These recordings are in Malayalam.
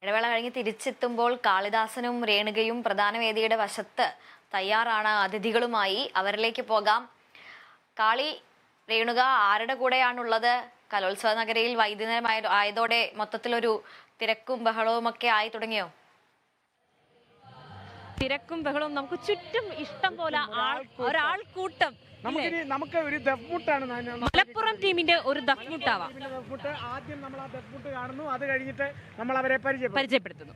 ഇടവേള കഴിഞ്ഞ് തിരിച്ചെത്തുമ്പോൾ കാളിദാസനും രേണുകയും പ്രധാന വേദിയുടെ വശത്ത് തയ്യാറാണ്. അതിഥികളുമായി അവരിലേക്ക് പോകാം. കാളി, രേണുക ആരുടെ കൂടെയാണുള്ളത്? കലോത്സവ നഗരിയിൽ വൈകുന്നേരം ആയതോടെ മൊത്തത്തിലൊരു തിരക്കും ബഹളവും ഒക്കെ ആയി തുടങ്ങിയോ? തിരക്കും ബഹളവും, നമുക്ക് ചുറ്റും ഇഷ്ടം പോലെ ഒരാൾക്കൂട്ടം. നമുക്ക് ഒരു ദഫ്മുട്ടാണ് മലപ്പുറം ടീമിന്റെ ഒരു ദഫ്മുട്ടാവാം. ആദ്യം നമ്മൾ ആ ദഫ്മുട്ട് കാണുന്നു, അത് കഴിഞ്ഞിട്ട് നമ്മൾ അവരെ പരിചയപ്പെടുത്തുന്നു.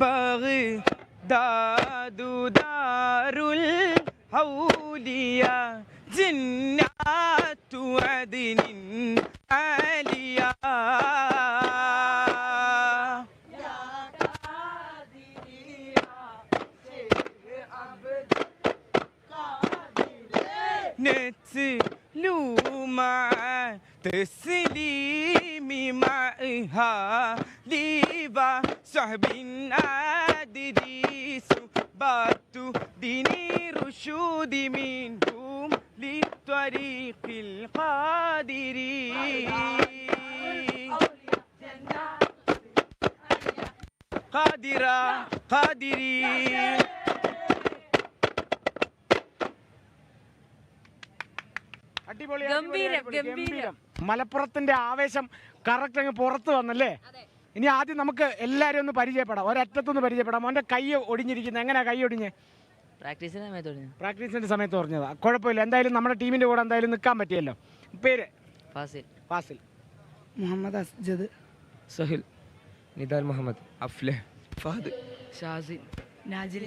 ബഗ്ദാദു ദാരുൽ ഔലിയാ ജന്നാത്തു അദ്നിൻ ആലിയാ نتلو مع تسليم معها ليبا صحب أدريس باتوا ديني رشود منهم للطريق القادري قادرا قادري മലപ്പുറത്തിന്റെ ആവേശം കറക്റ്റ് അങ്ങ് പുറത്ത് വന്നല്ലേ. ഇനി ആദ്യം നമുക്ക് എല്ലാരും ഒന്ന് പരിചയപ്പെടാം, ഒരറ്റത്തൊന്ന് പരിചയപ്പെടാം. മോന്റെ കൈ ഒടിഞ്ഞിരിക്കുന്നത് എങ്ങനെയാ? കൈ ഒടിഞ്ഞ് പ്രാക്ടീസിന്റെ സമയത്ത് പറഞ്ഞതാ. കുഴപ്പമില്ല, എന്തായാലും നമ്മുടെ ടീമിന്റെ കൂടെ എന്തായാലും നിൽക്കാൻ പറ്റിയല്ലോ. പേര്? ഫാസിൽ. മുഹമ്മദ് അസ്ജദ്, സഹിൽ, നിദാൽ മുഹമ്മദ്, അഫ്ലഹ്, ഫഹദ്, ഷാസിൻ, നാജിൽ,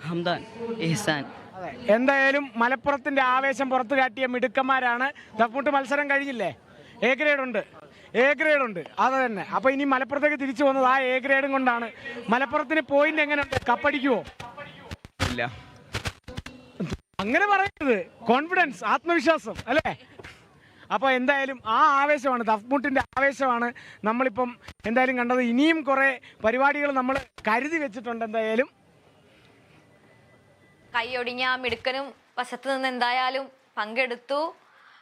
ഹംദാൻ, ഇഹ്സാൻ. എന്തായാലും മലപ്പുറത്തിന്റെ ആവേശം പുറത്തു കാട്ടിയ മിടുക്കന്മാരാണ്. ദഫ്മുട്ട് മത്സരം കഴിഞ്ഞില്ലേ? എ ഗ്രേഡ് ഉണ്ട്. അത് തന്നെ. അപ്പൊ ഇനി മലപ്പുറത്തേക്ക് തിരിച്ചു വന്നത് ആ എ ഗ്രേഡും കൊണ്ടാണ്. മലപ്പുറത്തിന് പോയിന്റ് എങ്ങനെയുണ്ട്? കപ്പടിക്കുവോ? ഇല്ല. അങ്ങനെ പറയുന്നത് കോൺഫിഡൻസ്, ആത്മവിശ്വാസം അല്ലേ? അപ്പൊ എന്തായാലും ആ ആവേശമാണ്, ദഫ്മുട്ടിന്റെ ആവേശമാണ് നമ്മളിപ്പം എന്തായാലും കണ്ടത്. ഇനിയും കുറെ പരിപാടികൾ നമ്മൾ കരുതി വെച്ചിട്ടുണ്ട്. എന്തായാലും കൈയൊടിഞ്ഞ മിടുക്കനും വശത്ത് നിന്ന് എന്തായാലും പങ്കെടുത്തു.